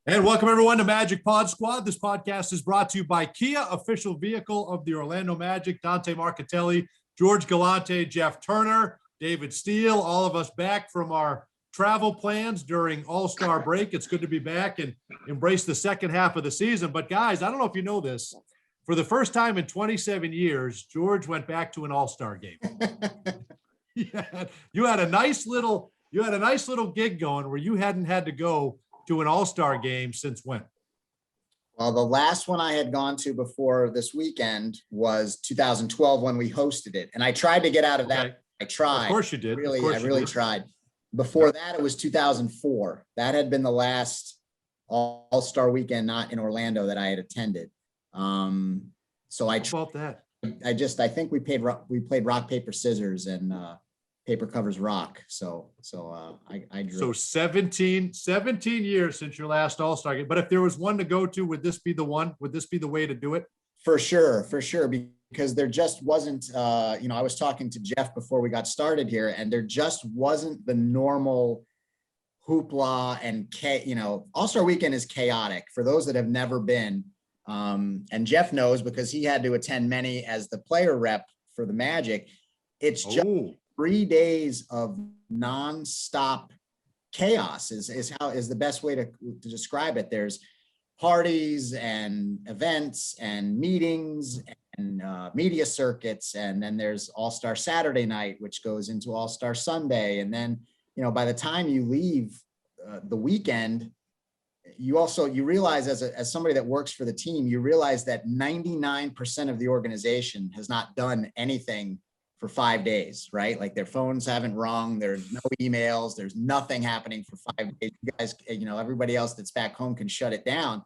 And welcome everyone to Magic Pod Squad. This podcast is brought to you by Kia, official vehicle of the Orlando Magic. Dante Marchitelli, George Galante, Jeff Turner, David Steele, all of us back from our travel plans during All-Star break. It's good to be back and embrace the second half of the season. But guys, I don't know if you know this. For the first time in 27 years, George went back to an All-Star game. You had a nice little gig going where you hadn't had to go to an All-Star game since when? Well, the last one I had gone to before this weekend was 2012 when we hosted it. And I tried to get out of that. I tried. Of course you did. I really tried. Before that, it was 2004. That had been the last All-Star weekend, not in Orlando, that I had attended. So I tried that. I think we played rock, paper, scissors, and paper covers rock. So I drew. So 17 years since your last All-Star game. But if there was one to go to, would this be the one? Would this be the way to do it? For sure. Because there just wasn't, I was talking to Jeff before we got started here, and there just wasn't the normal hoopla and All-Star weekend is chaotic for those that have never been. And Jeff knows because he had to attend many as the player rep for the Magic. It's just 3 days of nonstop chaos is the best way to describe it. There's parties and events and meetings and media circuits. And then there's All-Star Saturday night, which goes into All-Star Sunday. And then, by the time you leave the weekend, you realize as somebody that works for the team, you realize that 99% of the organization has not done anything for 5 days, right? Like their phones haven't rung, there's no emails, there's nothing happening for 5 days. You guys, everybody else that's back home can shut it down.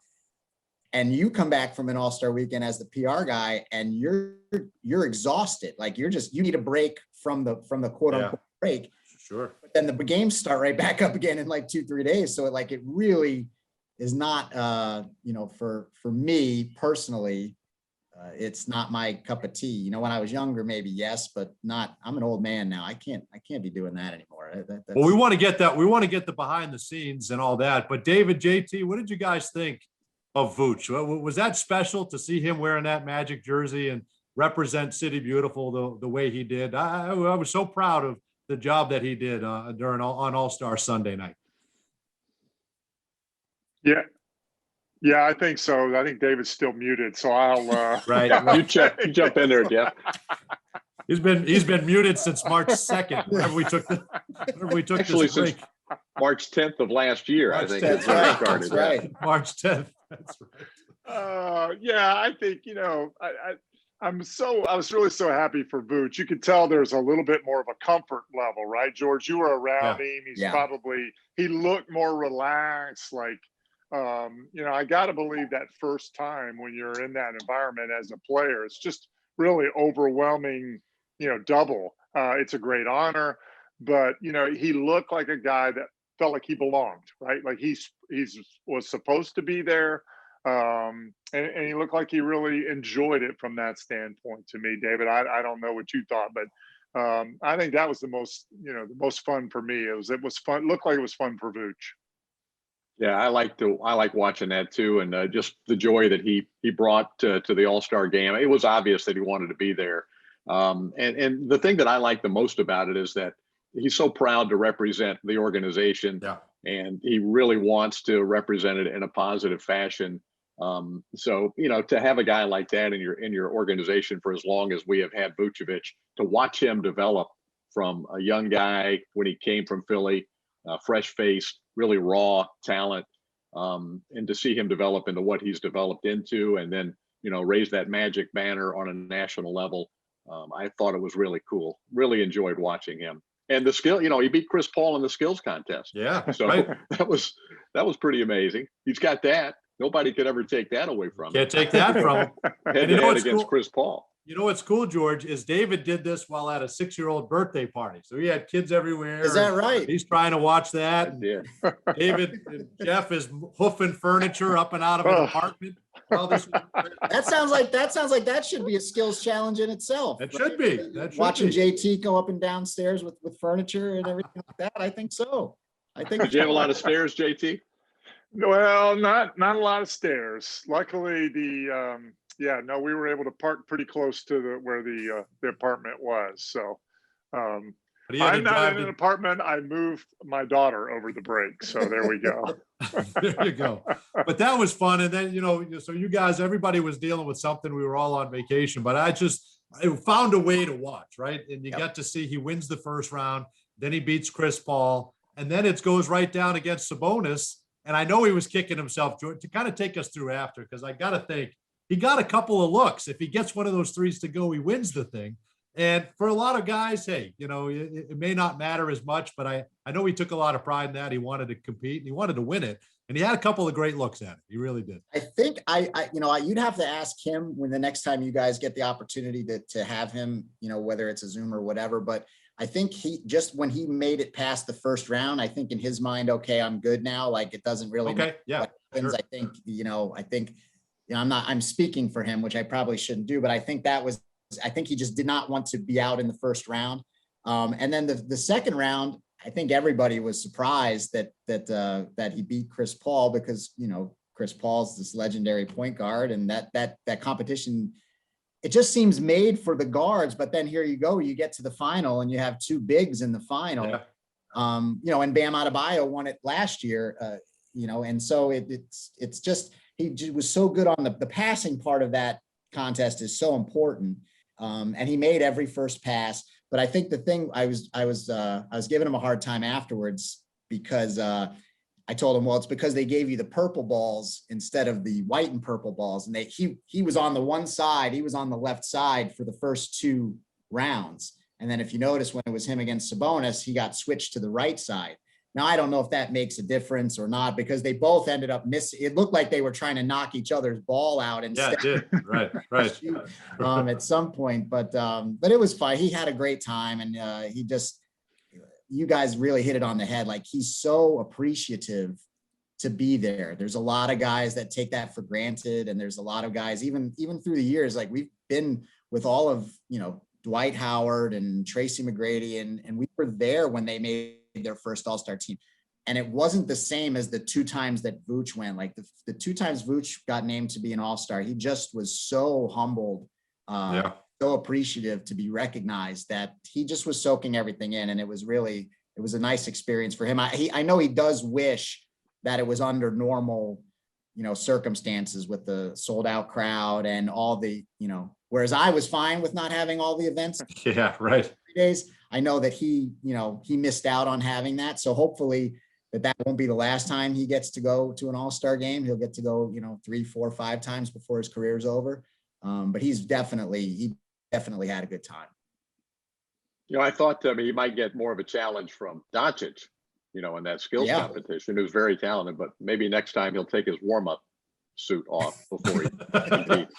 And you come back from an All-Star weekend as the PR guy and you're exhausted. Like you need a break from the quote unquote break. Sure. But then the games start right back up again in like 2-3 days. So it really is not, for me personally, it's not my cup of tea. When I was younger, maybe yes, but not. I'm an old man now. I can't be doing that anymore. Well, we want to get that. We want to get the behind the scenes and all that. But David, JT, what did you guys think of Vooch? Was that special to see him wearing that Magic jersey and represent City Beautiful the way he did? I was so proud of the job that he did on All-Star Sunday night. Yeah, I think so. I think David's still muted, so I'll right. You jump in there, Jeff. He's been muted since March 2nd. Whenever we took Actually, this break. Since March 10th of last year, March I think 10th. That's right. March 10th. That's right. I think I was really so happy for Vooch. You could tell there's a little bit more of a comfort level, right, George? You were around him. He looked more relaxed, like. I got to believe that first time when you're in that environment as a player, it's just really overwhelming, double. It's a great honor, but, he looked like a guy that felt like he belonged, right? Like he was supposed to be there. And he looked like he really enjoyed it from that standpoint to me, David. I don't know what you thought, but I think that was the most fun for me. It was fun. It looked like it was fun for Vooch. Yeah, I like watching that too, and just the joy that he brought to the All-Star game. It was obvious that he wanted to be there, and the thing that I like the most about it is that he's so proud to represent the organization, and he really wants to represent it in a positive fashion. So to have a guy like that in your organization for as long as we have had Vucevic, to watch him develop from a young guy when he came from Philly. Fresh-faced, really raw talent, and to see him develop into what he's developed into, and then raise that Magic banner on a national level. I thought it was really cool. Really enjoyed watching him, and the skill. He beat Chris Paul in the skills contest. Yeah, so right. that was pretty amazing. He's got that. Nobody could ever take that away from him. Can't take that from him. Head-to-head against Chris Paul. You know what's cool, George, is David did this while at a 6-year-old birthday party. So he had kids everywhere. Is that right? He's trying to watch that. Yeah. David, Jeff is hoofing furniture up and out of an apartment. That sounds like that should be a skills challenge in itself. It should be. Watching JT go up and down stairs with furniture and everything like that. I think so. Did you have a lot of stairs, JT? Well, not a lot of stairs. Luckily, we were able to park pretty close to where the apartment was. So But he had to I'm not drive in an to, apartment. I moved my daughter over the break. So there we go. there you go. But that was fun. And then, so you guys, everybody was dealing with something. We were all on vacation, but I found a way to watch, right? And you get to see he wins the first round, then he beats Chris Paul, and then it goes right down against Sabonis. And I know he was kicking himself to kind of take us through after, because I got to think he got a couple of looks. If he gets one of those threes to go, he wins the thing. And for a lot of guys, hey, it may not matter as much, but I know he took a lot of pride in that. He wanted to compete and he wanted to win it. And he had a couple of great looks at it. He really did. I think you'd have to ask him when the next time you guys get the opportunity to have him, whether it's a Zoom or whatever, but I think when he made it past the first round, I think in his mind, okay, I'm good now. Like it doesn't really matter what happens. Sure. I think, I'm speaking for him, which I probably shouldn't do, but I think he just did not want to be out in the first round. And then the second round, I think everybody was surprised that he beat Chris Paul because, Chris Paul's this legendary point guard, and that competition, it just seems made for the guards. But then here you go, you get to the final and you have two bigs in the final. Yeah. And Bam Adebayo won it last year, and so it's just, he was so good on the passing part of that contest is so important. And he made every first pass. But I think the thing I was giving him a hard time afterwards because I told him, well, it's because they gave you the purple balls instead of the white and purple balls. And he was on the one side, he was on the left side for the first two rounds. And then if you notice, when it was him against Sabonis, he got switched to the right side. Now, I don't know if that makes a difference or not, because they both ended up missing. It looked like they were trying to knock each other's ball out. Yeah, it did. Right. At some point, but it was fun. He had a great time, and you guys really hit it on the head. Like, he's so appreciative to be there. There's a lot of guys that take that for granted. And there's a lot of guys, even through the years, like we've been with all of, Dwight Howard and Tracy McGrady, and we were there when they made their first All-Star team. And it wasn't the same as the two times that Vuce went. Like the two times Vuce got named to be an All-Star, he just was so humbled, so appreciative to be recognized, that he just was soaking everything in. And it was a nice experience for him. I know he does wish that it was under normal, circumstances with the sold out crowd and all the, whereas I was fine with not having all the events. Yeah, right. 3 days. I know that he missed out on having that. So hopefully that won't be the last time he gets to go to an All-Star game. He'll get to go, 3, 4, 5 times before his career's over. But he definitely had a good time. I thought he might get more of a challenge from Dante, in that skills competition. He was very talented, but maybe next time he'll take his warm-up suit off before he competes.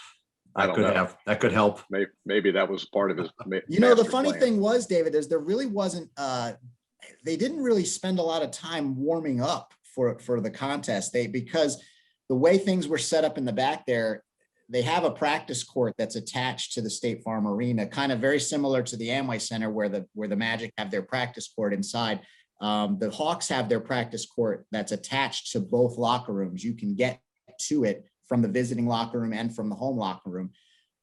That could help. Maybe that was part of his. The funny thing was, David, is there really wasn't. They didn't really spend a lot of time warming up for the contest. Because the way things were set up in the back there, they have a practice court that's attached to the State Farm Arena, kind of very similar to the Amway Center, where the Magic have their practice court inside. The Hawks have their practice court that's attached to both locker rooms. You can get to it from the visiting locker room and from the home locker room.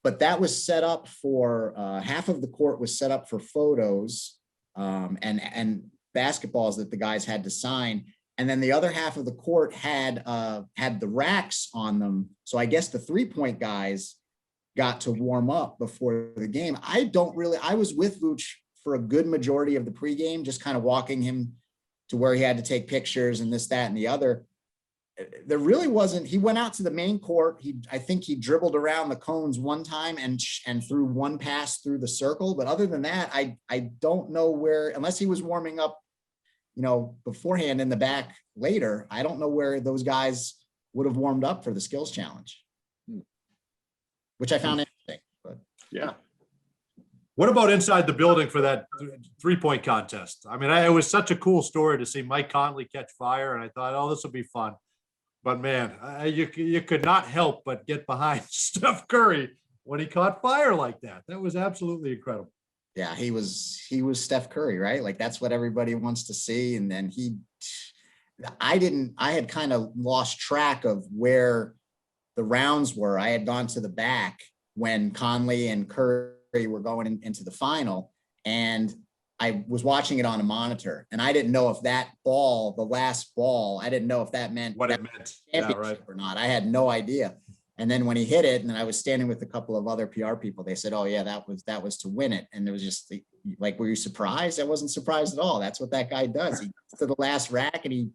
But that was set up for half of the court was set up for photos and basketballs that the guys had to sign. And then the other half of the court had the racks on them. So I guess the 3-point guys got to warm up before the game. I was with Vuce for a good majority of the pregame, just kind of walking him to where he had to take pictures and this, that, and the other. There really wasn't. He went out to the main court. I think he dribbled around the cones one time and threw one pass through the circle. But other than that, I don't know where, unless he was warming up, beforehand in the back later, I don't know where those guys would have warmed up for the skills challenge, which I found interesting. But yeah. What about inside the building for that 3-point contest? I mean, it was such a cool story to see Mike Conley catch fire, and I thought, oh, this will be fun. But man, you could not help but get behind Steph Curry when he caught fire like that. That was absolutely incredible. Yeah, he was Steph Curry, right? Like, that's what everybody wants to see. And then I had kind of lost track of where the rounds were. I had gone to the back when Conley and Curry were going into the final, and I was watching it on a monitor, and I didn't know if that ball, the last ball, I didn't know if that meant what it meant. Yeah, right. or not. I had no idea. And then when he hit it, and I was standing with a couple of other PR people, they said, "Oh yeah, that was to win it." And it was just like, were you surprised? I wasn't surprised at all. That's what that guy does. He gets to the last rack and he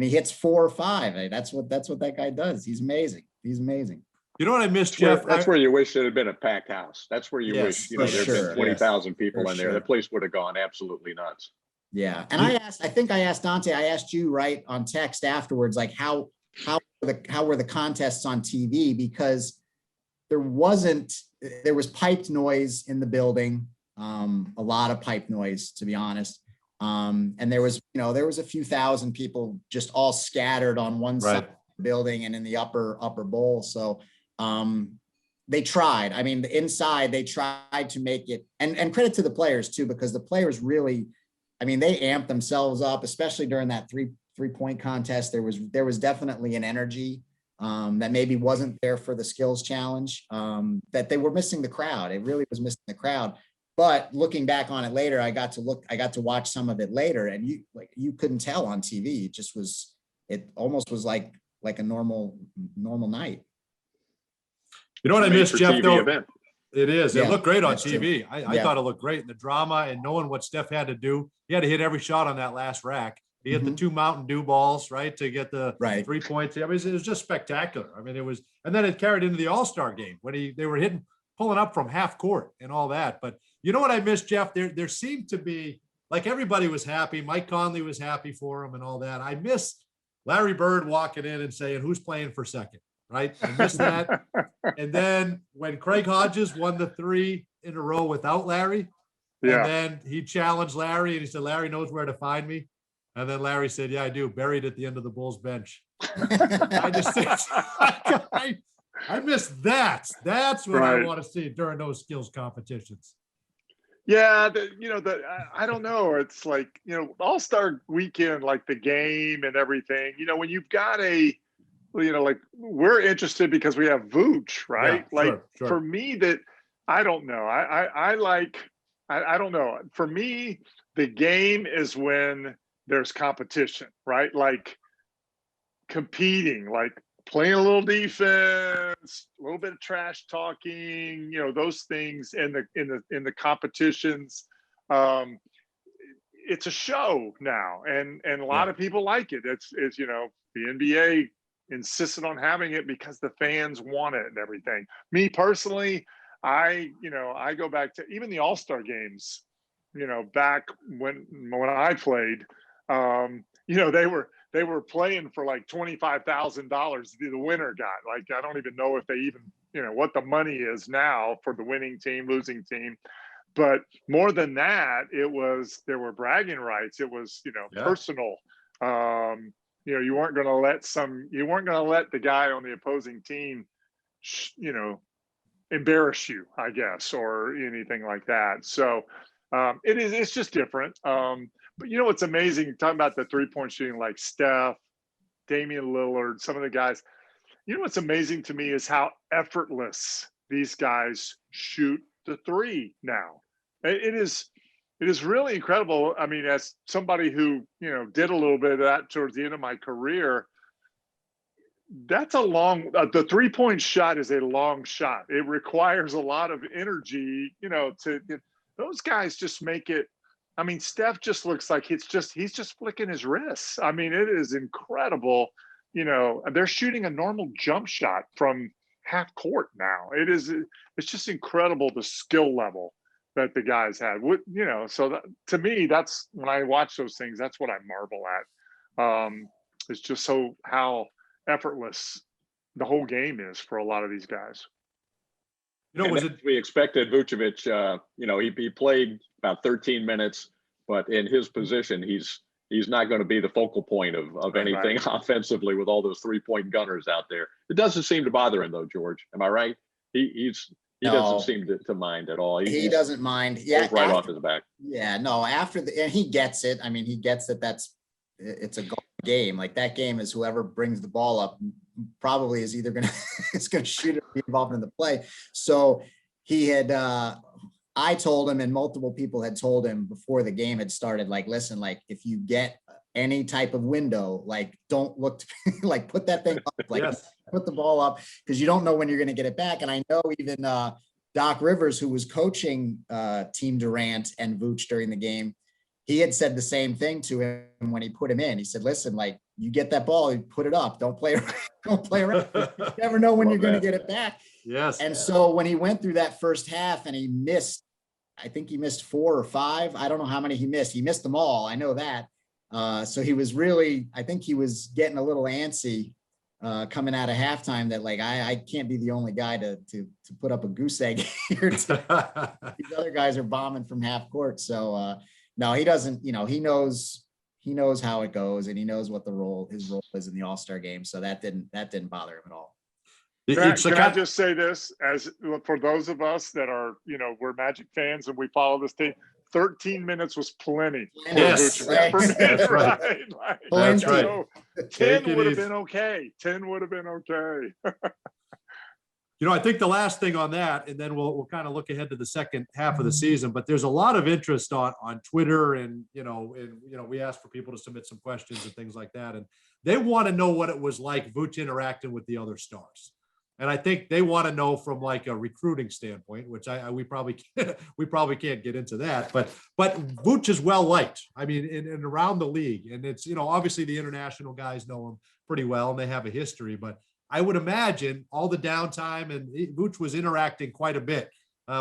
hits 4 or 5. That's what that guy does. He's amazing. He's amazing. You know what I missed, Jeff? That's where you wish it had been a packed house. That's where you wish, there'd been 20,000 people in there. The place would have gone absolutely nuts. Yeah. And I think I asked Dante, I asked you right on text afterwards, like how were the contests on TV? Because there was piped noise in the building, a lot of pipe noise, to be honest. And there was a few thousand people just all scattered on one side of the building and in the upper bowl. So they tried. I mean, the inside, they tried to make it, and credit to the players too, because the players really, I mean, they amped themselves up, especially during that three-point contest. There was definitely an energy that maybe wasn't there for the skills challenge, that they were missing the crowd. It really was missing the crowd. But looking back on it later, I got to watch some of it later, and you couldn't tell on TV. It almost was like a normal night. You know what I missed, Jeff, though? Event. It is. Yeah, It looked great on TV. I Yeah. thought it looked great. And the drama and knowing what Steph had to do. He had to hit every shot on that last rack. He hit the 2 Mountain Dew balls, right, to get the 3 points. I mean, it was just spectacular. I mean, it was, and then it carried into the All-Star game when they were pulling up from half court and all that. But you know what I missed, Jeff? There seemed to be, like, everybody was happy. Mike Conley was happy for him and all that. I miss Larry Bird walking in and saying, "Who's playing for second?" Right? I missed that. And then when Craig Hodges won the 3 in a row without Larry, and then he challenged Larry and he said, "Larry knows where to find me." And then Larry said, "Yeah, I do. Buried at the end of the Bulls bench." I just think I miss that. That's what I want to see during those skills competitions. Yeah, I don't know. It's like, All-Star weekend, like the game and everything, when you've got like we're interested because we have Vooch, right? Yeah, sure. For me, that I don't know. I don't know. For me, the game is when there's competition, right? Like competing, like playing a little defense, a little bit of trash talking, those things in the competitions. It's a show now, and a lot of people like it. It's the NBA insisted on having it because the fans want it and everything. Me personally, I go back to even the All-Star games, back when I played, they were playing for like $25,000. The winner got, like, I don't even know if they even, what the money is now for the winning team, losing team. But more than that, there were bragging rights. It was, personal. You weren't going to let the guy on the opposing team, embarrass you, I guess, or anything like that. So it's just different. But what's amazing, talking about the 3-point shooting, like Steph, Damian Lillard, some of the guys, what's amazing to me is how effortless these guys shoot the 3 now. It is really incredible. I mean, as somebody who, did a little bit of that towards the end of my career, that's the 3-point shot is a long shot. It requires a lot of energy, those guys just make it. I mean, Steph just looks like he's just flicking his wrists. I mean, it is incredible. They're shooting a normal jump shot from half court now. It's just incredible, the skill level that the guys had. So to me, that's when I watch those things, that's what I marvel at. It's just how effortless the whole game is for a lot of these guys. We expected Vucevic, he played about 13 minutes, but in his position, he's not going to be the focal point of anything offensively with all those 3-point gunners out there. It doesn't seem to bother him though, George. Am I right? He doesn't seem to mind at all. He doesn't mind. Yeah, right off his back. Yeah, no. And he gets it. I mean, he gets that it's a goal game. Like that game is whoever brings the ball up probably is either going to, it's going to shoot or be involved in the play. So he had, I told him, and multiple people had told him before the game had started, like, listen, like if you get any type of window, like don't look to, like put that thing up, like put the ball up, because you don't know when you're going to get it back. And I know even Doc Rivers, who was coaching Team Durant and Vuce during the game, he had said the same thing to him when he put him in. He said, listen, like you get that ball, you put it up, don't play around. You never know when you're going to get it back. Yes. And so when he went through that first half and he missed, I think he missed 4 or 5. I don't know how many he missed. He missed them all. I know that. So he was really, I think he was getting a little antsy coming out of halftime, that like, I can't be the only guy to put up a goose egg here. These other guys are bombing from half court. So no, he doesn't, you know, he knows how it goes, and he knows what his role is in the All-Star game. So that didn't bother him at all. Can I just say this, as for those of us that are, you know, we're Magic fans and we follow this team, 13 minutes was plenty. Yes, that's right. Like, That's right. So 10 would have been okay. 10 would have been okay. You know, I think the last thing on that, and then we'll kind of look ahead to the second half of the season, but there's a lot of interest on Twitter, and we asked for people to submit some questions and things like that, and they want to know what it was like Vuce interacting with the other stars. And I think they want to know from like a recruiting standpoint, which we probably can't get into that, but Vuce is well liked. I mean, and around the league, and it's, you know, obviously the international guys know him pretty well and they have a history, but I would imagine all the downtime, and Vuce was interacting quite a bit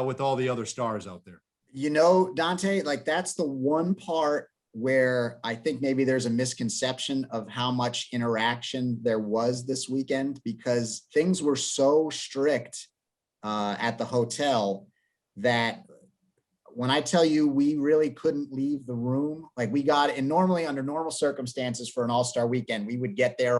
with all the other stars out there. You know, Dante, like that's the one part where I think maybe there's a misconception of how much interaction there was this weekend, because things were so strict at the hotel that when I tell you we really couldn't leave the room, like we got, and normally under normal circumstances for an All-Star weekend, we would get there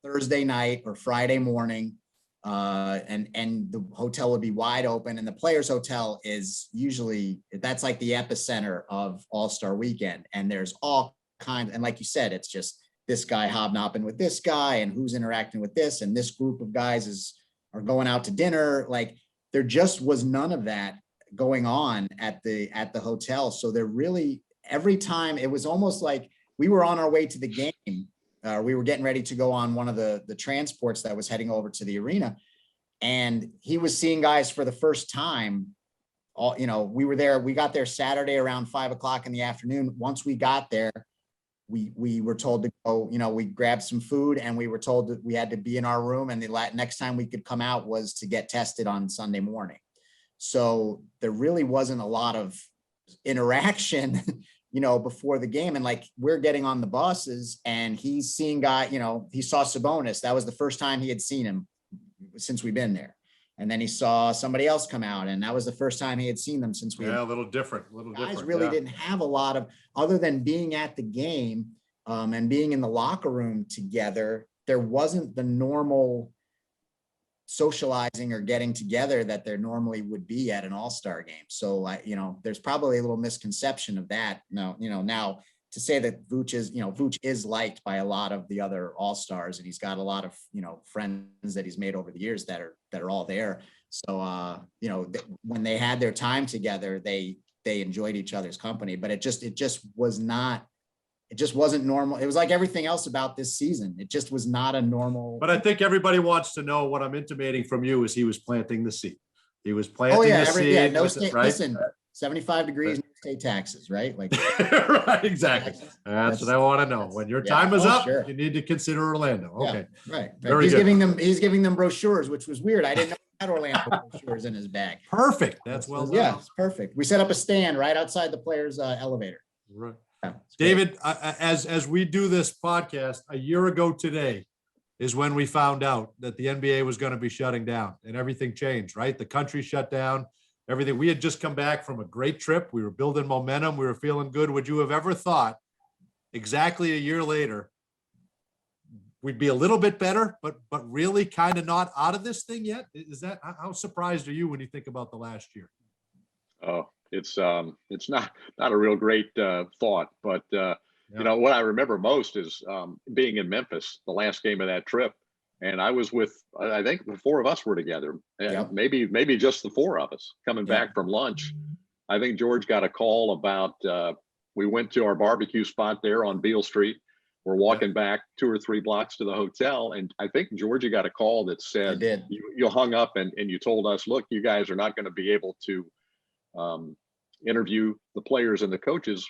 Thursday night or Friday morning, and the hotel would be wide open, and the Players Hotel is usually, that's like the epicenter of All-Star weekend, and there's all kinds, and like you said, it's just this guy hobnobbing with this guy, and who's interacting with this, and this group of guys are going out to dinner. Like there just was none of that going on at the hotel. So there really, every time it was almost like we were on our way to the game. We were getting ready to go on one of the transports that was heading over to the arena, and he was seeing guys for the first time. All, you know, we got there Saturday around 5 o'clock in the afternoon. Once we got there, we were told to go, you know, we grabbed some food, and we were told that we had to be in our room, and the next time we could come out was to get tested on Sunday morning. So there really wasn't a lot of interaction you know, before the game. And like, we're getting on the buses, and he's seeing you know, he saw Sabonis. That was the first time he had seen him since we've been there. And then he saw somebody else come out, and that was the first time he had seen them since we. Yeah, a little different. Guys really didn't have a lot of, other than being at the game and being in the locker room together. There wasn't the normal socializing or getting together that there normally would be at an All-Star game. So you know, there's probably a little misconception of that. Now, you know, now to say that Vuce is liked by a lot of the other All-Stars, and he's got a lot of, you know, friends that he's made over the years that are all there. So you know, when they had their time together, they enjoyed each other's company, but it just wasn't normal. It was like everything else about this season. It just was not a normal. But I think everybody wants to know, what I'm intimating from you is he was planting the seed. He was planting the seed. Yeah, no state, right? Listen, 75 degrees, no state taxes, right? Like right, exactly. That's what I want to know. When your time is up, sure. You need to consider Orlando. Okay. Yeah, right. Very he's good. giving them brochures, which was weird. I didn't know he had Orlando brochures in his bag. Perfect. That's well done. Yeah, it's perfect. We set up a stand right outside the players' elevator. Right. Yeah, David, as we do this podcast, a year ago today is when we found out that the NBA was going to be shutting down, and everything changed, right? The country shut down, everything. We had just come back from a great trip. We were building momentum. We were feeling good. Would you have ever thought exactly a year later we'd be a little bit better, but really kind of not out of this thing yet? Is that, how surprised are you when you think about the last year? Oh, it's not a real great thought, but You know, what I remember most is being in Memphis, the last game of that trip. And I was with, I think the four of us were together, and Yep. maybe just the four of us coming Yep. back from lunch. I think George got a call about, we went to our barbecue spot there on Beale Street. We're walking back 2 or 3 blocks to the hotel. And I think Georgia got a call that said, you hung up and you told us, look, you guys are not going to be able to interview the players and the coaches.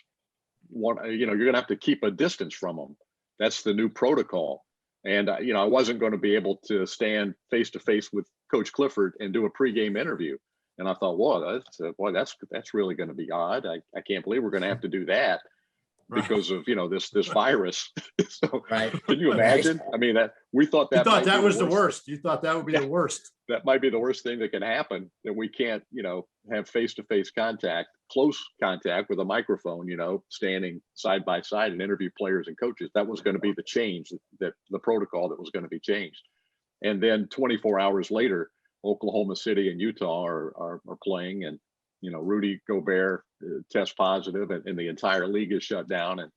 You're going to have to keep a distance from them. That's the new protocol. And, I wasn't going to be able to stand face to face with Coach Clifford and do a pregame interview. And I thought, well, that's really going to be odd. I can't believe we're going to have to do that because of, this virus. So can you imagine? I mean, we thought that was the worst. You thought that would be the worst. That might be the worst thing that can happen, that we can't, have face-to-face contact, close contact with a microphone, standing side by side and interview players and coaches. That was going to be the change, that the protocol that was going to be changed. And then 24 hours later, Oklahoma City and Utah are playing, and Rudy Gobert tests positive, and the entire league is shut down. And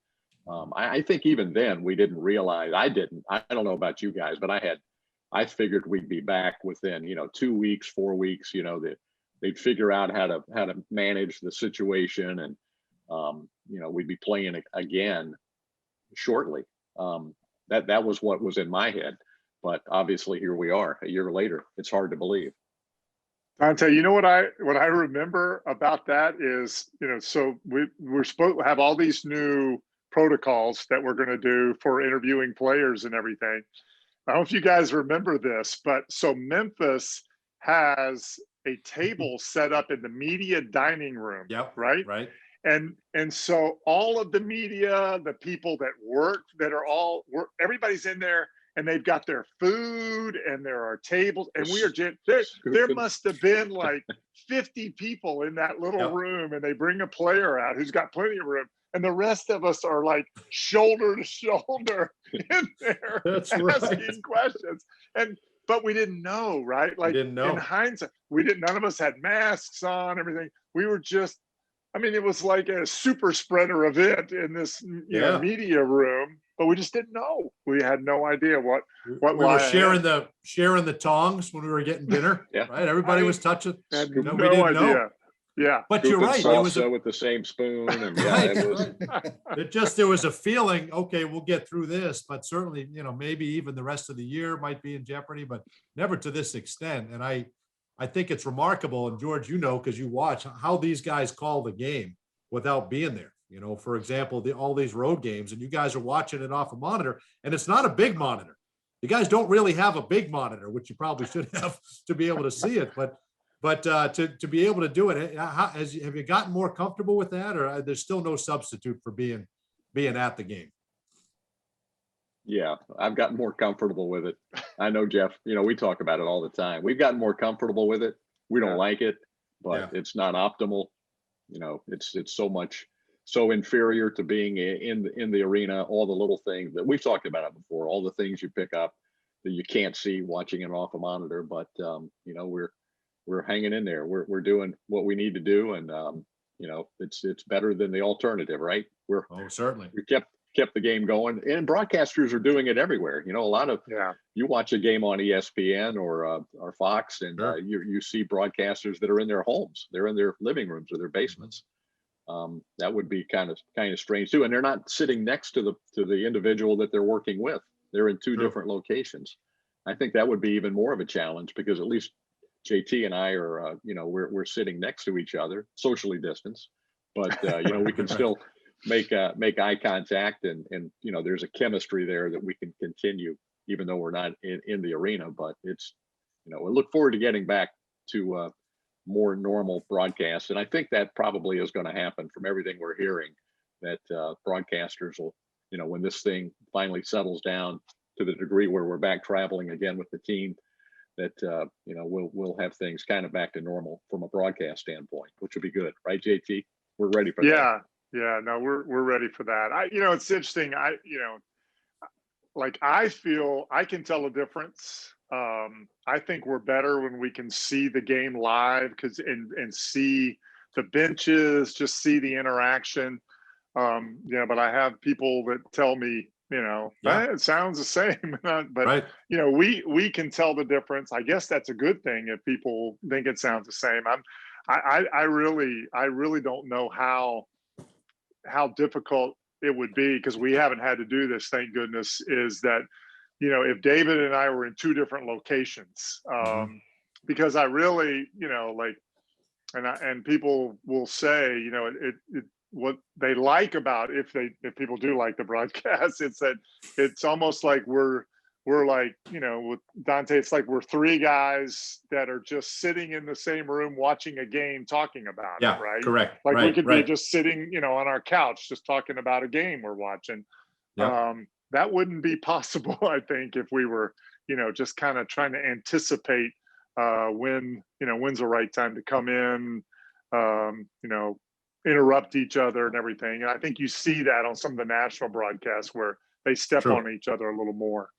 I think even then we didn't realize. I don't know about you guys, but I figured we'd be back within 2 weeks, 4 weeks. They'd figure out how to manage the situation, and we'd be playing again shortly. That was what was in my head. But obviously, here we are a year later. It's hard to believe. Dante, what I remember about that is, so we're supposed to have all these new protocols that we're going to do for interviewing players and everything. I don't know if you guys remember this, but so Memphis has a table set up in the media dining room. Yep. Right. And so all of the media, the people that work, everybody's in there. And they've got their food, and there are tables, and there must have been like 50 people in that little room, and they bring a player out who's got plenty of room, and the rest of us are like shoulder to shoulder in there asking questions. But we didn't know, right? Like, in hindsight, none of us had masks on, everything. We were just, it was like a super spreader event in this media room. But we just didn't know. We had no idea what we were sharing the tongs when we were getting dinner. Right. Everybody was touching. We didn't know. Yeah. But you're right. It was with the same spoon. And there was a feeling, okay, we'll get through this, but certainly, maybe even the rest of the year might be in jeopardy, but never to this extent. And I think it's remarkable. And George, because you watch how these guys call the game without being there. For example, all these road games, and you guys are watching it off a monitor, and it's not a big monitor. You guys don't really have a big monitor, which you probably should have to be able to see it. But to be able to do it, have you gotten more comfortable with that, or there's still no substitute for being at the game? Yeah, I've gotten more comfortable with it. I know, Jeff, we talk about it all the time. We've gotten more comfortable with it. We don't like it, but it's not optimal. It's so inferior to being in the arena, all the little things that we've talked about it before, all the things you pick up that you can't see watching it off a monitor. But, we're hanging in there. We're doing what we need to do. And, it's better than the alternative, right? Certainly. We kept the game going, and broadcasters are doing it everywhere. A lot of, you watch a game on ESPN or Fox, and you see broadcasters that are in their homes. They're in their living rooms or their basements. That would be kind of strange too. And they're not sitting next to the individual that they're working with. They're in two different locations. I think that would be even more of a challenge, because at least JT and I are, we're sitting next to each other, socially distanced, but we can still make eye contact, and there's a chemistry there that we can continue, even though we're not in the arena. But it's, we look forward to getting back to more normal broadcasts. And I think that probably is going to happen from everything we're hearing, that broadcasters will, when this thing finally settles down to the degree where we're back traveling again with the team, that, we'll have things kind of back to normal from a broadcast standpoint, which would be good. Right, JT? We're ready for that. Yeah, no, we're ready for that. It's interesting. I feel I can tell a difference. I think we're better when we can see the game live, and see the benches, just see the interaction. But I have people that tell me, it sounds the same. But, right. We can tell the difference. I guess that's a good thing if people think it sounds the same. I really don't know how difficult it would be, because we haven't had to do this, thank goodness, is that, if David and I were in two different locations, because I really, and people will say, what they like about, if people do like the broadcast, it's that it's almost like we're like, with Dante, it's like we're three guys that are just sitting in the same room watching a game, talking about it, right? Correct. Like we could be just sitting, on our couch, just talking about a game we're watching. That wouldn't be possible, I think, if we were, just kind of trying to anticipate when's the right time to come in, interrupt each other and everything. And I think you see that on some of the national broadcasts where they step on each other a little more.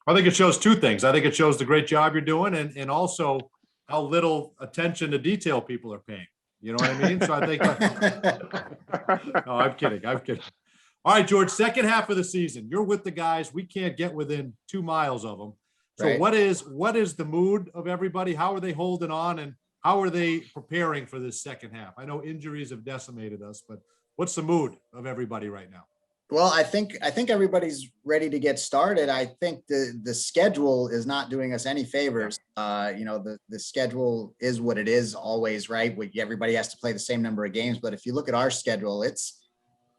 I think it shows two things. I think it shows the great job you're doing, and also how little attention to detail people are paying. You know what I mean? So I think no, I'm kidding. All right, George, second half of the season, you're with the guys. We can't get within 2 miles of them. So Right. what is the mood of everybody? How are they holding on, and how are they preparing for this second half? I know injuries have decimated us, but what's the mood of everybody right now? Well, I think everybody's ready to get started. I think the schedule is not doing us any favors. The schedule is what it is always, right? Everybody has to play the same number of games. But if you look at our schedule, it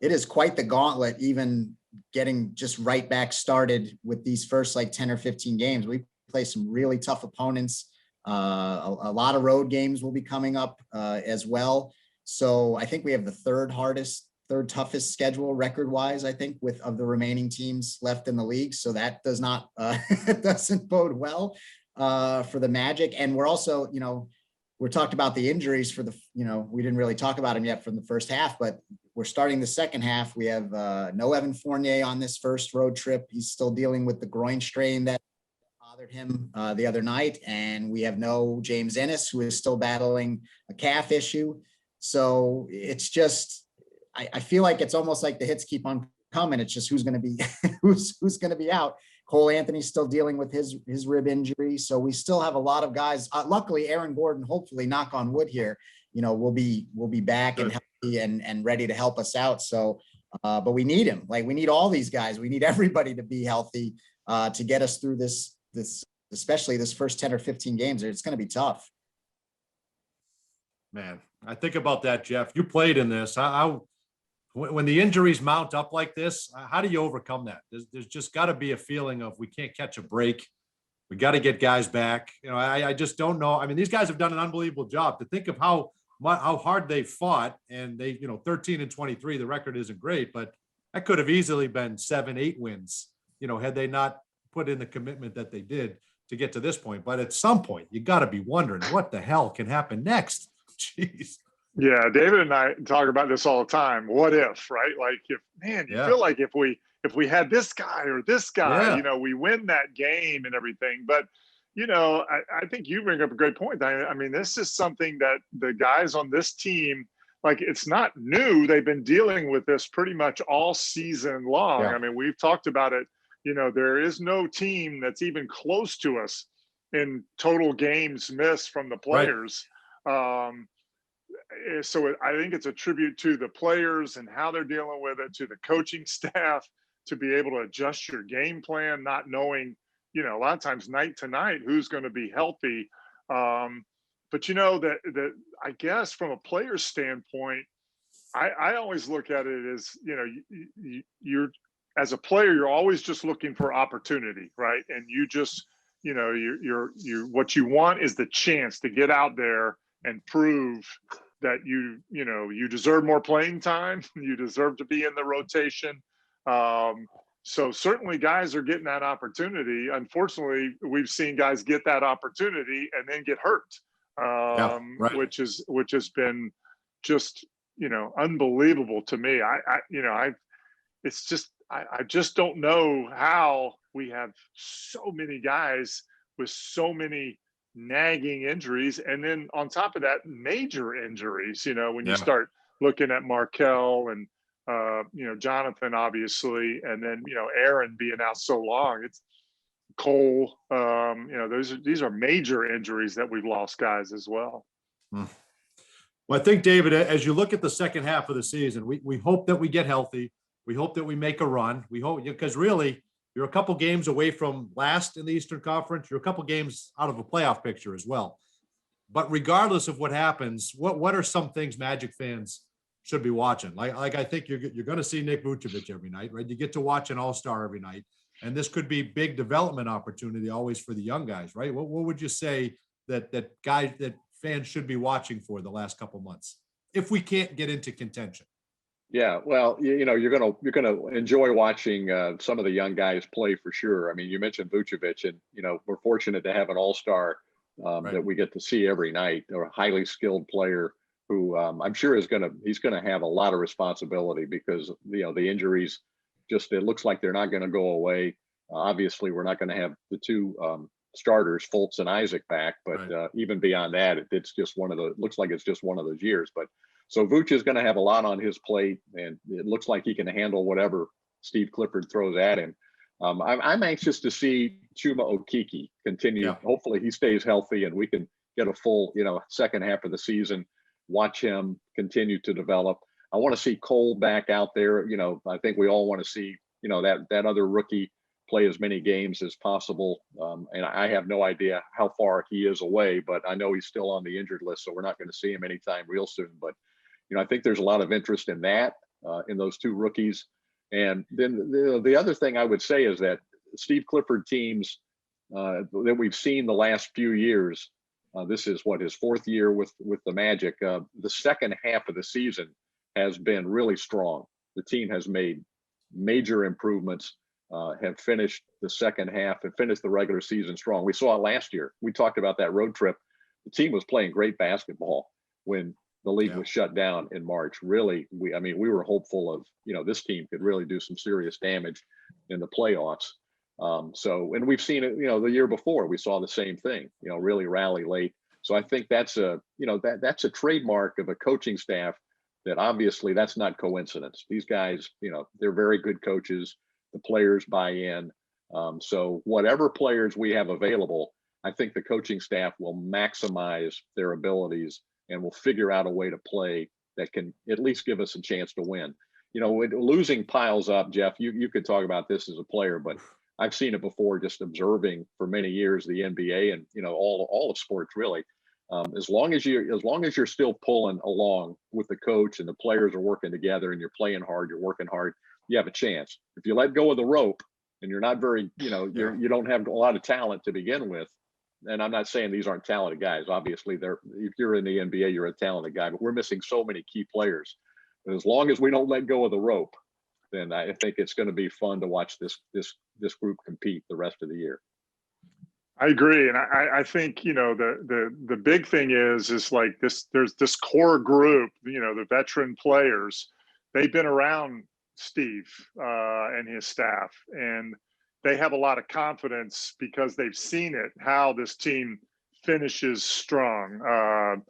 is quite the gauntlet, even getting just right back started with these first like 10 or 15 games. We play some really tough opponents. A lot of road games will be coming up as well. So I think we have the third toughest schedule record wise, I think, of the remaining teams left in the league. So that does not, it doesn't bode well for the Magic. And we're also, we're talked about the injuries for we didn't really talk about them yet from the first half, but we're starting the second half. We have no Evan Fournier on this first road trip. He's still dealing with the groin strain that bothered him the other night. And we have no James Ennis, who is still battling a calf issue. So it's just, I feel like it's almost like the hits keep on coming. It's just who's going to be who's going to be out. Cole Anthony's still dealing with his rib injury, so we still have a lot of guys. Luckily, Aaron Gordon, hopefully, knock on wood here, will be back and healthy and ready to help us out. So, but we need him. Like, we need all these guys. We need everybody to be healthy to get us through this especially this first 10 or 15 games. It's going to be tough. Man, I think about that, Jeff. You played in this. When the injuries mount up like this, how do you overcome that? There's just got to be a feeling of we can't catch a break. We got to get guys back. I just don't know. I mean, these guys have done an unbelievable job. To think of how hard they fought, and they, 13-23, the record isn't great, but that could have easily been 7-8 wins, had they not put in the commitment that they did to get to this point. But at some point, you got to be wondering what the hell can happen next. Jeez. Yeah, David and I talk about this all the time. What if, right? Like, you feel like if we had this guy or this guy, we win that game and everything. But, I think you bring up a great point. I mean, this is something that the guys on this team, like, it's not new. They've been dealing with this pretty much all season long. Yeah. I mean, we've talked about it. There is no team that's even close to us in total games missed from the players. Right. So I think it's a tribute to the players and how they're dealing with it, to the coaching staff, to be able to adjust your game plan, not knowing, a lot of times night to night, who's going to be healthy. But that I guess from a player's standpoint, I always look at it as, you're, as a player, you're always just looking for opportunity, right? And you just, you're what you want is the chance to get out there and prove that you deserve more playing time. You deserve to be in the rotation. So certainly guys are getting that opportunity. Unfortunately, we've seen guys get that opportunity and then get hurt, which has been just, unbelievable to me. I just don't know how we have so many guys with so many nagging injuries, and then on top of that, major injuries. When you start looking at Markel and, Jonathan, obviously, and then, Aaron being out so long. It's Cole. These are major injuries that we've lost guys as well. Well, I think, David, as you look at the second half of the season, we hope that we get healthy. We hope that we make a run. We hope, because really you're a couple games away from last in the Eastern Conference. You're a couple games out of a playoff picture as well. But regardless of what happens, what are some things Magic fans should be watching? Like I think you're going to see Nick Vucevic every night, right? You get to watch an all-star every night. And this could be big development opportunity always for the young guys, right? What would you say that fans should be watching for the last couple months if we can't get into contention? Yeah, well, you're gonna enjoy watching some of the young guys play for sure. I mean, you mentioned Vucevic, and we're fortunate to have an all-star Right. that we get to see every night, or a highly skilled player who I'm sure he's gonna have a lot of responsibility because the injuries it looks like they're not going to go away. Obviously, we're not going to have the two starters, Fultz and Isaac, back, but Right. Even beyond that, it looks like it's just one of those years. But so Vooch is going to have a lot on his plate, and it looks like he can handle whatever Steve Clifford throws at him. I'm anxious to see Chuma Okeke continue. Yeah. Hopefully, he stays healthy, and we can get a full, second half of the season. Watch him continue to develop. I want to see Cole back out there. I think we all want to see, that other rookie play as many games as possible. And I have no idea how far he is away, but I know he's still on the injured list, so we're not going to see him anytime real soon. But, I think there's a lot of interest in that, in those two rookies. And then the other thing I would say is that Steve Clifford teams that we've seen the last few years, this is his fourth year with the Magic. The second half of the season has been really strong. The team has made major improvements, have finished the second half and finished the regular season strong. We saw it last year. We talked about that road trip. The team was playing great basketball when the league was shut down in March. Really, we were hopeful of, this team could really do some serious damage in the playoffs. And we've seen it, the year before, we saw the same thing, really rally late. So I think that's that's a trademark of a coaching staff that obviously that's not coincidence. These guys, they're very good coaches. The players buy in. So whatever players we have available, I think the coaching staff will maximize their abilities and will figure out a way to play that can at least give us a chance to win. When losing piles up, Jeff, you could talk about this as a player, but I've seen it before just observing for many years the NBA and all of sports really. As long as you're still pulling along with the coach and the players are working together and you're playing hard, you're working hard, you have a chance. If you let go of the rope and you're not very, you don't have a lot of talent to begin with. And I'm not saying these aren't talented guys. Obviously, if you're in the NBA, you're a talented guy, but we're missing so many key players. And as long as we don't let go of the rope, then I think it's going to be fun to watch this group compete the rest of the year. I agree, and I think the big thing is like this. There's this core group, the veteran players. They've been around Steve and his staff, and they have a lot of confidence because they've seen it. How this team finishes strong.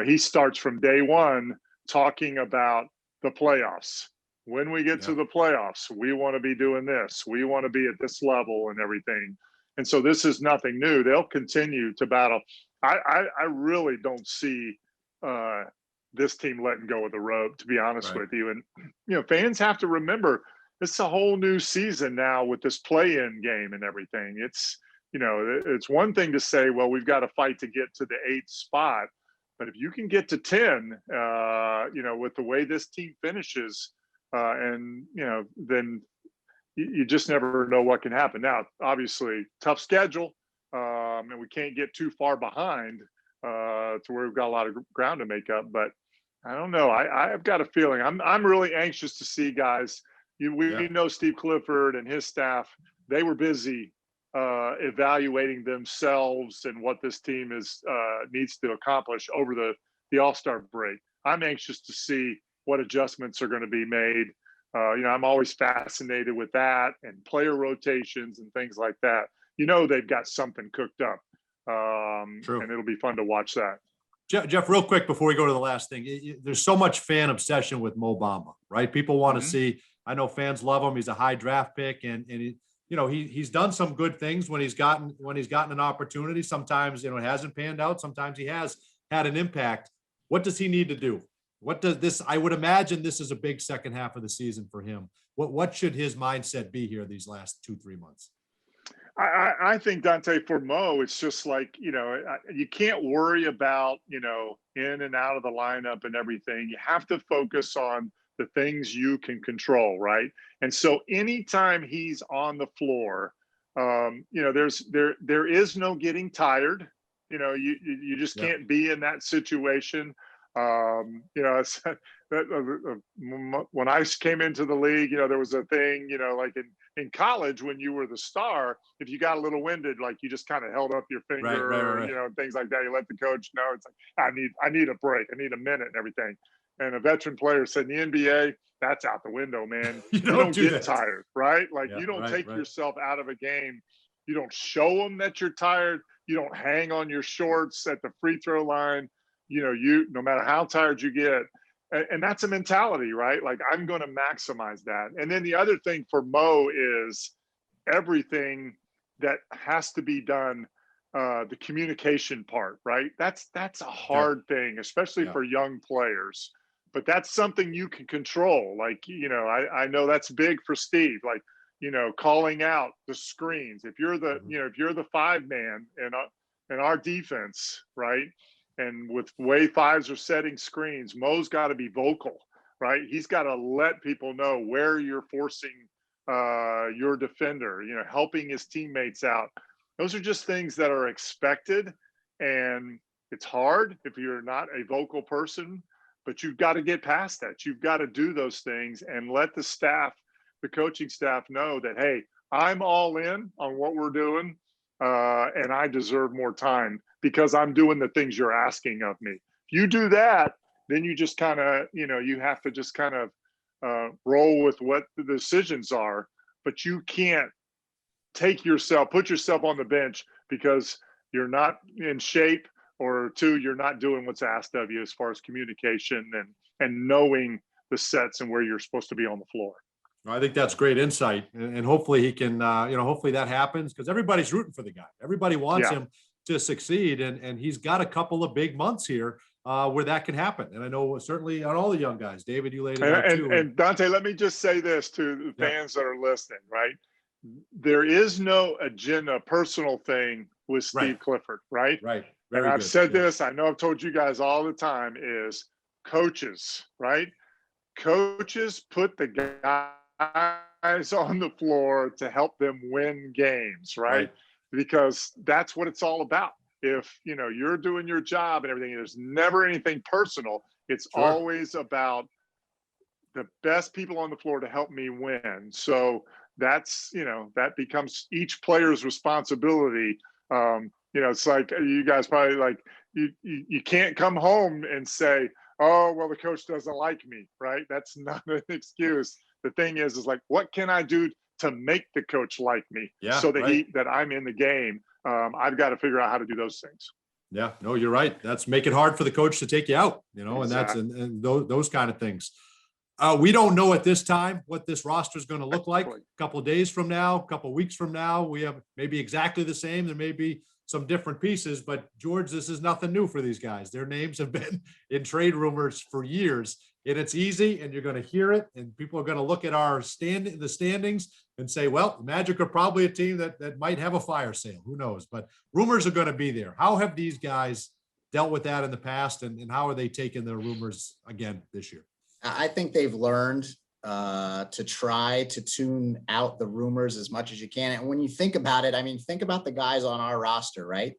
He starts from day one talking about the playoffs. When we get to the playoffs, we want to be doing this. We want to be at this level and everything. And so this is nothing new. They'll continue to battle. I really don't see this team letting go of the rope, to be honest with you. And, fans have to remember, it's a whole new season now with this play-in game and everything. It's one thing to say, well, we've got to fight to get to the 8th spot. But if you can get to 10, with the way this team finishes, then you just never know what can happen. Now, obviously, tough schedule, and we can't get too far behind to where we've got a lot of ground to make up. But I don't know. I've got a feeling. I'm really anxious to see guys. We know Steve Clifford and his staff. They were busy evaluating themselves and what this team needs to accomplish over the All-Star break. I'm anxious to see what adjustments are going to be made. I'm always fascinated with that and player rotations and things like that. They've got something cooked up, and it'll be fun to watch that. Jeff, real quick before we go to the last thing, there's so much fan obsession with Mo Bamba, right? People want to see. I know fans love him. He's a high draft pick, and he's done some good things when he's gotten an opportunity. Sometimes it hasn't panned out. Sometimes he has had an impact. What does he need to do? What does this? I would imagine this is a big second half of the season for him. What should his mindset be here these last 2-3 months? I think, Dante, for Mo, it's just like, you can't worry about, in and out of the lineup and everything. You have to focus on the things you can control, right? And so anytime he's on the floor, there is no getting tired. You just can't be in that situation. It's, when I came into the league, there was a thing, like in college when you were the star, if you got a little winded, like you just kind of held up your finger, right. Things like that. You let the coach know. It's like, I need a break. I need a minute and everything. And a veteran player said, in the NBA, that's out the window, man. You don't get tired, right? Like you don't take yourself out of a game. You don't show them that you're tired. You don't hang on your shorts at the free throw line. No matter how tired you get. And that's a mentality, right? Like I'm going to maximize that. And then the other thing for Mo is everything that has to be done, the communication part, right? That's a hard thing, especially for young players. But that's something you can control. Like, I know that's big for Steve. Like, calling out the screens. If you're the, if you're the 5-man in our defense, right? And with the way 5s are setting screens, Mo's got to be vocal, right? He's got to let people know where you're forcing your defender, helping his teammates out. Those are just things that are expected. And it's hard if you're not a vocal person, but you've got to get past that. You've got to do those things and let the staff, the coaching staff know that, hey, I'm all in on what we're doing. And I deserve more time because I'm doing the things you're asking of me. If you do that, then you just kind of, you have to just kind of roll with what the decisions are, but you can't put yourself on the bench because you're not in shape, or 2, you're not doing what's asked of you as far as communication and knowing the sets and where you're supposed to be on the floor. I think that's great insight, and hopefully he can, hopefully that happens because everybody's rooting for the guy. Everybody wants him to succeed, and he's got a couple of big months here where that can happen. And I know certainly on all the young guys. David, you laid it out too. And Dante, let me just say this to the fans that are listening, right? There is no agenda, personal thing with Steve Clifford, right? Right. And I've said this, I know I've told you guys all the time, is coaches, right? Coaches put the guys on the floor to help them win games, right? Because that's what it's all about. If you're doing your job and everything, there's never anything personal. It's always about the best people on the floor to help me win. So that's, that becomes each player's responsibility. It's like you guys probably like you can't come home and say, oh, well, the coach doesn't like me, right? That's not an excuse. The thing is like, what can I do to make the coach like me so that that I'm in the game? I've got to figure out how to do those things. Yeah, no, you're right. That's make it hard for the coach to take you out, and that's and those kind of things. We don't know at this time what this roster is going to look like. A couple of days from now, a couple of weeks from now, we have maybe exactly the same. There may be some different pieces, but George, this is nothing new for these guys. Their names have been in trade rumors for years, and it's easy, and you're going to hear it, and people are going to look at our the standings and say, well, the Magic are probably a team that might have a fire sale. Who knows? But rumors are going to be there. How have these guys dealt with that in the past, and how are they taking the rumors again this year? I think they've learned to try to tune out the rumors as much as you can. And when you think about it, I mean, think about the guys on our roster, right?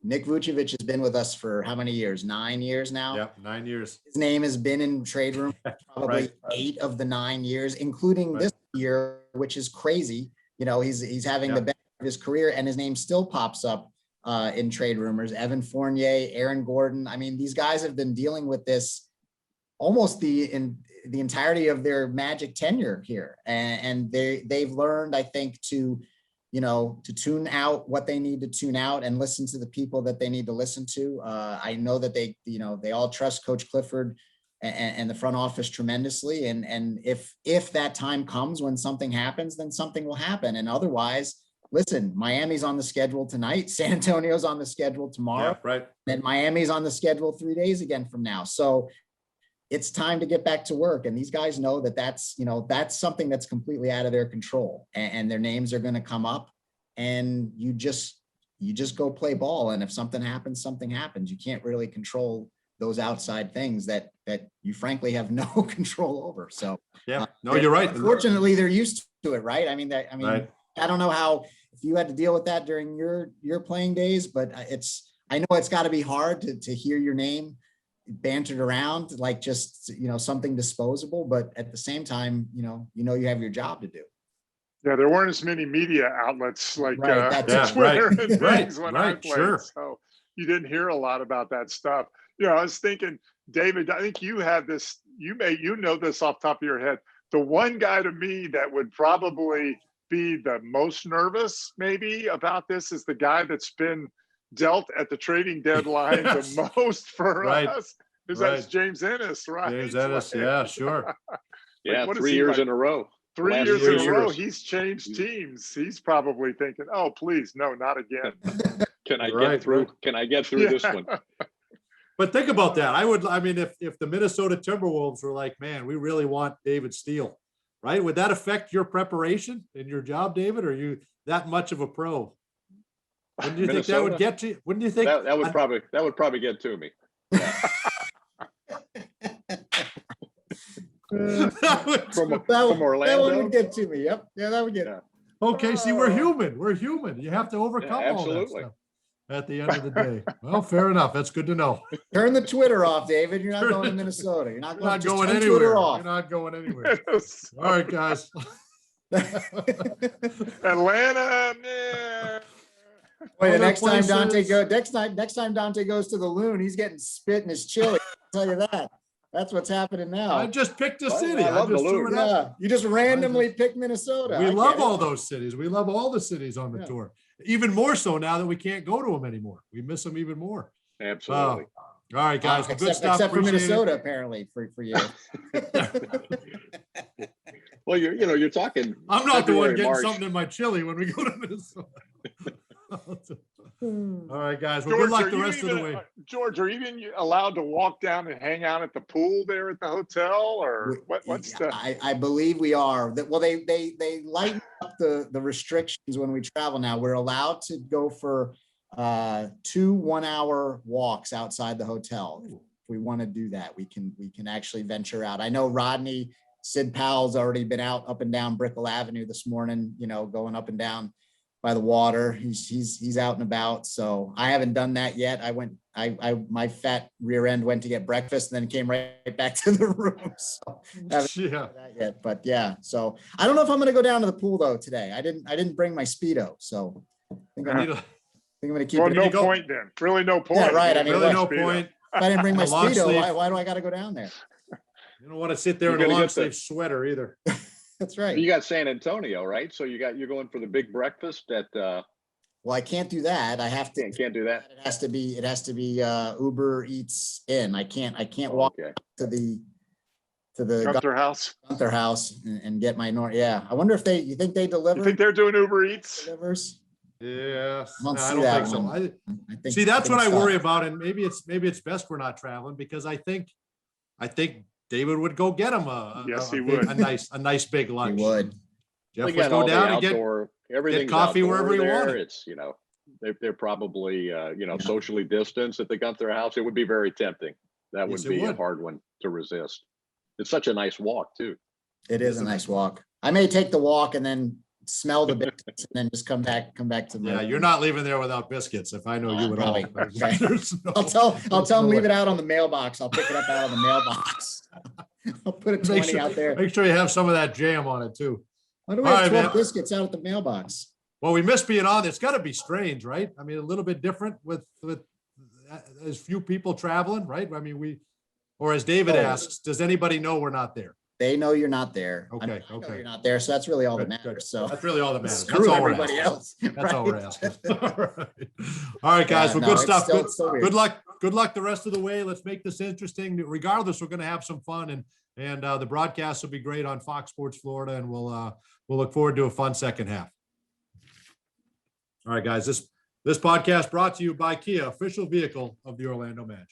Nick Vucevic has been with us for how many years? 9 years now? Yeah, 9 years. His name has been in trade room probably 8 of the 9 years, including this year, which is crazy. He's having the best of his career, and his name still pops up in trade rumors. Evan Fournier, Aaron Gordon. I mean, these guys have been dealing with this almost the entirety of their Magic tenure here. And they've learned, I think, to, to tune out what they need to tune out and listen to the people that they need to listen to. I know that they all trust Coach Clifford and the front office tremendously. And if that time comes when something happens, then something will happen. And otherwise, listen, Miami's on the schedule tonight. San Antonio's on the schedule tomorrow. Yeah, right. And Miami's on the schedule 3 days again from now. So it's time to get back to work. And these guys know that that's something that's completely out of their control, and their names are going to come up, and you just go play ball. And if something happens, something happens. You can't really control those outside things that you frankly have no control over. So yeah, no, you're right. Unfortunately, they're used to it, right? I mean, right. I don't know how, if you had to deal with that during your playing days, but I know it's got to be hard to hear your name bantered around like just, something disposable, but at the same time, you have your job to do. Yeah, there weren't as many media outlets like right, Twitter and things when I right, played, sure. so you didn't hear a lot about that stuff. I was thinking, David, I think you have this, you know this off the top of your head. The one guy to me that would probably be the most nervous maybe about this is the guy that's been dealt at the trading deadline the most for us. That's James Ennis, right? James Ennis, yeah, sure. Yeah, 3 years in a row. 3 years in a row, he's changed teams. He's probably thinking, "Oh, please, no, not again." Can I get through? Can I get through this one? But think about that. If the Minnesota Timberwolves were like, man, we really want David Steele, right? Would that affect your preparation in your job, David? Or are you that much of a pro? Wouldn't you think that would get to you? Wouldn't you think that would probably get to me? From Orlando. That one would get to me. Yep. Yeah, that would get. Yeah. Okay, see, we're human. We're human. You have to overcome all that stuff at the end of the day. Well, fair enough. That's good to know. Turn the Twitter off, David. You're not going to Minnesota. You're not going anywhere. You're not going anywhere. All right, guys. Atlanta. Yeah. Wait, the next time Dante goes to the Loon, he's getting spit in his chili. I'll tell you that. That's what's happening now. I just picked a city. I love the Loon. Yeah, you just randomly picked Minnesota. We love all those cities. We love all the cities on the tour. Even more so now that we can't go to them anymore. We miss them even more. Absolutely. All right, guys. Good stuff. Except for Minnesota, apparently, for you. Well, you're talking. I'm not the one getting March. Something in my chili when we go to Minnesota. All right, guys. Well, George, good luck the rest of the week. George, are you even allowed to walk down and hang out at the pool there at the hotel, or what's the? I believe we are. Well, they lighten up the restrictions when we travel now. We're allowed to go for 2 1-hour walks outside the hotel. If we want to do that, we can actually venture out. I know Rodney Sid Powell's already been out up and down Brickell Avenue this morning, going up and down by the water. He's out and about. So I haven't done that yet. My fat rear end went to get breakfast and then came right back to the room. So I haven't done that yet, but yeah. So I don't know if I'm going to go down to the pool though today. I didn't bring my Speedo. So I think I'm going to keep it. No point then. Really no point. Yeah, right. I mean, really no point. If I didn't bring my Speedo, why do I got to go down there? You don't want to sit there in a long sleeve sweater either. That's right. You got San Antonio, right? So you're going for the big breakfast at. Well, I can't do that. I have to. Can't do that. It has to be Uber Eats in. I can't walk to the Gunther House. Gunther House and get my Yeah, I wonder if you think they deliver. You think they're doing Uber Eats? Delivers? Yeah, I don't think so. I think that's what I worry about, and maybe it's best we're not traveling, because I think David would go get him a nice big lunch. He would. Jeff would go down and get coffee wherever he wanted. It's they're probably socially distanced at the Gunther House. It would be very tempting. That would be a hard one to resist. It's such a nice walk too. It is a nice walk. I may take the walk and then smell the biscuits and then just come back to the. Yeah, you're not leaving there without biscuits. If I know you at all. I'll tell them leave it out on the mailbox. I'll pick it up out of the mailbox. I'll put a 20 out there. Make sure you have some of that jam on it too. Why do we have 12 biscuits out at the mailbox? Well, we miss being on. It's got to be strange, right? I mean, a little bit different with as few people traveling, right? I mean, or as David asks, does anybody know we're not there? They know you're not there. I know Okay. you're not there. So that's really all that Good, good. matters. So That's really all that matters. screw That's all we're everybody asking. else. That's all we're right? asking. All right, guys. Yeah, Well, no, good it's stuff. still- Good, it's so weird. good luck. Good luck the rest of the way. Let's make this interesting. Regardless, we're going to have some fun, and the broadcast will be great on Fox Sports Florida, and we'll look forward to a fun second half. All right, guys. This podcast brought to you by Kia, official vehicle of the Orlando Magic.